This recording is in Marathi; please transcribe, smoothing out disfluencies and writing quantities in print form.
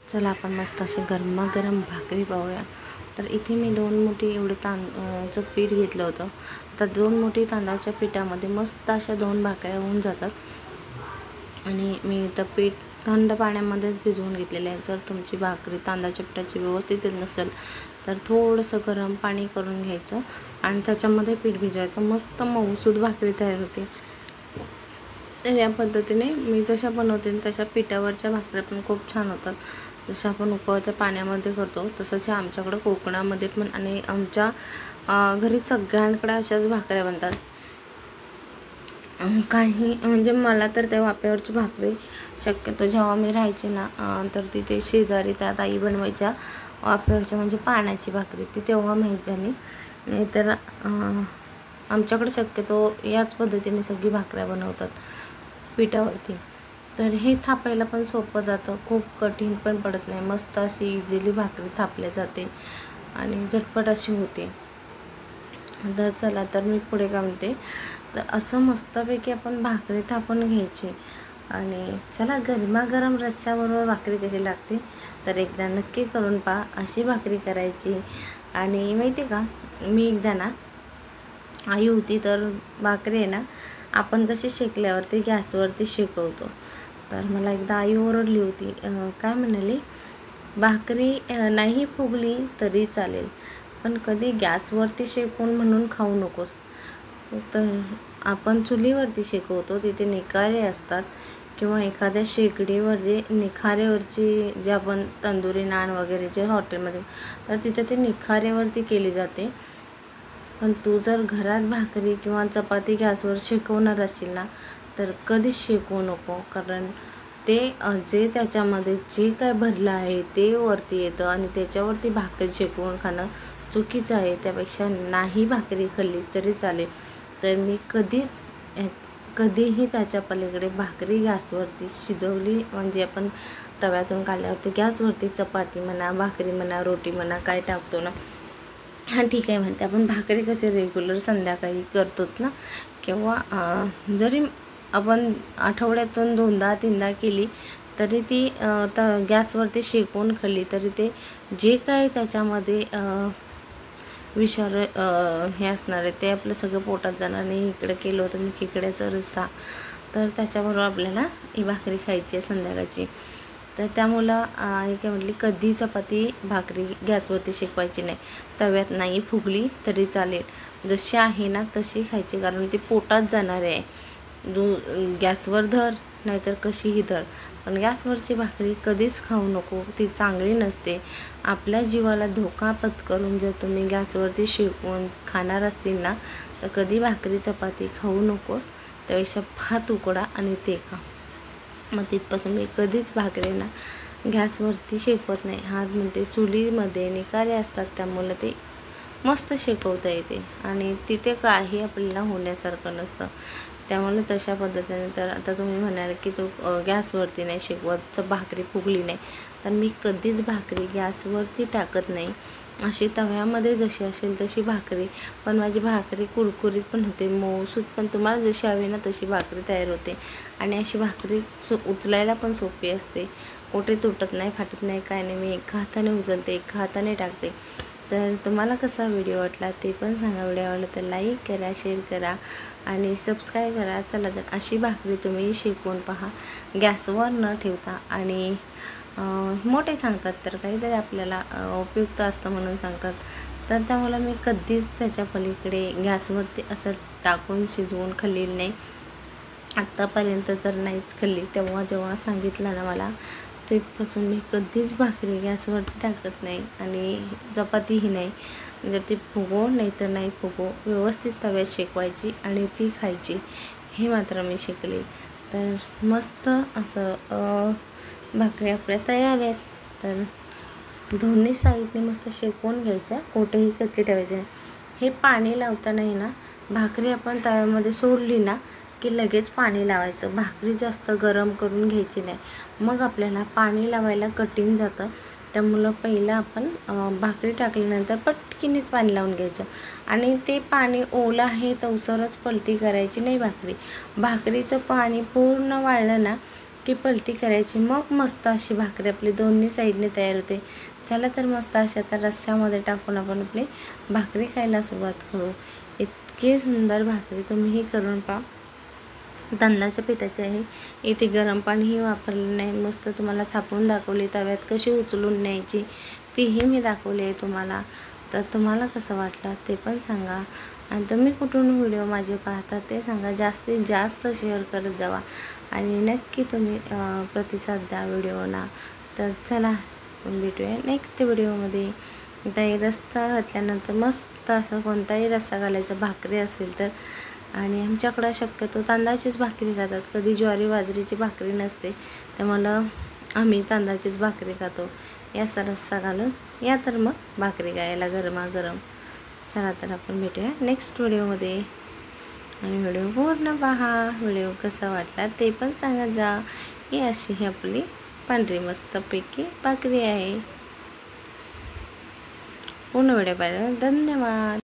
चला आपण मस्त अशी गरमागरम भाकरी पाहूया। तर इथे मी 2 मुठी एवढे तांदळाचं पीठ घेतलं होतं। आता 2 मुठी तांदळाच्या पिठामध्ये मस्त अशा 2 भाकऱ्या होऊन जातात। आणि मी इथं पीठ थंड पाण्यामध्येच भिजवून घेतलेलं आहे। जर तुमची भाकरी तांदळाच्या पिठाची व्यवस्थित नसेल तर थोडंसं गरम पाणी करून घ्यायचं आणि त्याच्यामध्ये पीठ भिजवायचं, मस्त मऊसूद भाकरी तयार होते। तर या पद्धतीने मी जशा बनवते तशा पिठावरच्या भाकऱ्या पण खूप छान होतात। जसं आपण उकळत्या पाण्यामध्ये करतो तसंच आमच्याकडे कोकणामध्ये पण आणि आमच्या घरी सगळ्यांकडे अशाच भाकऱ्या बनतात। काही म्हणजे मला तर त्या वाफ्यावरची भाकरी शक्यतो जेव्हा मी राहायचे ना तर तिथे शेजारी त्या ताई बनवायच्या वाफ्यावरच्या, म्हणजे पाण्याची भाकरी, ती तेव्हा माहीत झाली। नाहीतर आमच्याकडे शक्यतो याच पद्धतीने सगळी भाकऱ्या बनवतात पिठावरती। तर हे थापायला पण सोपं जातं, खूप कठीण पण पडत नाही, मस्त अशी इझिली भाकरी थापल्या जाते आणि झटपट अशी होते। तर चला तर मी पुढे काय म्हणते, तर असं मस्तपैकी आपण भाकरी थापून घ्यायची आणि चला गरमागरम रस्स्याबरोबर भाकरी कशी लागते तर एकदा नक्की करून पहा। अशी भाकरी करायची। आणि माहिती आहे का, मी एकदा ना आई होती तर भाकरी आहे ना आपण कशी शेकल्यावरती गॅसवरती शेकवतो, तर मला एकदा आई ओरडली होती, काय म्हणाली, भाकरी नाही फुगली तरी चालेल पण कधी गॅसवरती शेकून म्हणून खाऊ नकोस। तर आपण चुलीवरती शेकवतो, तिथे निखारे असतात किंवा एखाद्या शेगडीवर जे निखारेवरची जे आपण तंदुरी नान वगैरे जे हॉटेलमध्ये, तर तिथे ते निखारेवरती केली जाते। पण तू जर घरात भाकरी किंवा चपाती गॅसवर शेकवणार असशील ना तर कधीच शेकवू नको, कारण ते जे त्याच्यामध्ये जे काय भरलं आहे ते वरती येतं आणि त्याच्यावरती भाकरी शेकवून खाणं चुकीचं आहे। त्यापेक्षा नाही भाकरी खाल्लीस तरी चालेल। तर मी कधीही त्याच्या पलीकडे भाकरी गॅसवरती शिजवली, म्हणजे आपण तव्यातून काढल्यावरती गॅसवरती चपाती म्हणा, भाकरी म्हणा, रोटी म्हणा, काय टाकतो ना, हां ठीक आहे म्हणते, आपण भाकरी कसे रेग्युलर संध्याकाळी करतोच ना, किंवा जरी आपण आठवड्यातून 2दा-3दा केली तरी ती गॅसवरती शेकवून खाल्ली तरी ते जे काय त्याच्यामध्ये विषार हे असणार आहे ते आपलं सगळं पोटात जाणार नाही। इकडे केलं होतं मी खेकड्याचा रस्सा, तर त्याच्याबरोबर आपल्याला ही भाकरी खायची आहे संध्याकाळची। तर त्यामुळं आई काय म्हटली, कधी चपाती भाकरी गॅसवरती शेकवायची नाही, तव्यात नाही फुगली तरी चालेल, जशी आहे ना तशी खायची, कारण ती पोटात जाणार आहे। गॅसवर धर नाहीतर कशीही धर, पण गॅसवरची भाकरी कधीच खाऊ नको, ती चांगली नसते। आपल्या जीवाला धोका पत्करून जर तुम्ही गॅसवरती शेकवून खाणार असतील ना तर कधी भाकरी चपाती खाऊ नकोस, त्यापेक्षा भात उकडा आणि ते खा। मग तिथपासून मी कधीच भाकरी ना गॅसवरती शेकवत नाही। हा म्हणते चुलीमध्ये निखारे असतात त्यामुळे ते मस्त शेकवता येते आणि तिथे काही आपल्याला होण्यासारखं नसतं। त्यामुळे तशा पद्धतीने, तर आता तुम्ही म्हणाल की तो गॅसवरती नाही शेकवत, भाकरी फुगली नाही, तर मी कधीच भाकरी गॅसवरती टाकत नाही। अशी तव्यामध्ये जशी असेल तशी भाकरी, पण माझी भाकरी कुरकुरीत पण होते, मऊसूत पण, तुम्हाला जशी हवी ना तशी भाकरी तयार होते। आणि अशी भाकरी उचलायला पण सोपी असते, कुठे तुटत नाही, फाटत नाही, काय नाही। मी एका हाताने उचलते, एका हाताने टाकते। तर तुम्हाला कसा व्हिडिओ वाटला ते पण सांगा। व्हिडिओ आवडला तर लाईक करा, शेअर करा आणि सबस्क्राईब करा। चला तर अशी भाकरी तुम्ही शेकवून पहा गॅसवर न ठेवता। आणि मोठे सांगतात तर काहीतरी आपल्याला उपयुक्त असतं म्हणून सांगतात, तर त्यामुळे मी कधीच त्याच्या पलीकडे गॅसवरती असं टाकून शिजवून खाल्लेली नाही आत्तापर्यंत, तर नाहीच खाल्ली। तेव्हा जेव्हा सांगितलं ना मला तेव्हापासून मी कधीच भाकरी गॅसवरती टाकत नाही आणि चपातीही नाही। जर ती फुगो नाही तर नाही फुगो, व्यवस्थित तव्यात शेकवायची आणि ती खायची, हे मात्र मी शिकले। तर मस्त असं भाकरी आपल्या तयार आहेत। तर दोन्ही साईडने मस्त शेकवून घ्यायच्या, कुठेही कच्ची ठेवायची नाही। हे पाणी लावतानाही ना भाकरी आपण तव्यामध्ये सोडली ना की लगेच पाणी लावायचं, भाकरी जास्त गरम करून घ्यायची नाही, मग आपल्याला पाणी लावायला कठीण जातं। त्यामुळं पहिलं आपण भाकरी टाकल्यानंतर पटकीने पाणी लावून घ्यायचं आणि ते पाणी ओलं आहे तवसरच पलटी करायची नाही भाकरीचं पाणी पूर्ण वाळलं ना की पलटी करायची, मग मस्त अशी भाकरी आपली दोन्ही साईडने तयार होते. चला तर मस्त अशा आता रश्श्यामध्ये टाकून आपण आपली भाकरी खायला सुरुवात करू. इतकी सुंदर भाकरी तुम्हीही करून पहा. तांदळाच्या पिठाची आहे. इथे गरम पाणीही वापरलं नाही, मस्त तुम्हाला थापून दाखवली. तव्यात कशी उचलून न्यायची तीही मी दाखवली आहे तुम्हाला. तर तुम्हाला कसं वाटलं ते पण सांगा, आणि तुम्ही कुठून व्हिडिओ माझे पाहता ते सांगा. जास्तीत जास्त शेअर करत जावा आणि नक्की तुम्ही प्रतिसाद द्या व्हिडिओला. तर चला भेटूया नेक्स्ट व्हिडिओमध्ये. ताई रस्सा घातल्यानंतर मस्त असं कोणताही रस्सा घालायचा भाकरी असेल तर. आणि आमच्याकडं शक्यतो तांदळाचीच भाकरी खातात, कधी ज्वारी बाजरीची भाकरी नसते, त्यामुळं आम्ही तांदळाचीच भाकरी खातो. याचा रस्सा घालून या तर मग भाकरी खायला गरमागरम. चला तर आपण भेटूया नेक्स्ट व्हिडिओमध्ये, आणि व्हिडिओ पूर्ण पहा. व्हिडिओ कसा वाटला ते पण सांगत जा. ही अशी ही आपली पांढरी मस्तपैकी भाकरी आहे. पूर्ण व्हिडिओ पाहिला धन्यवाद.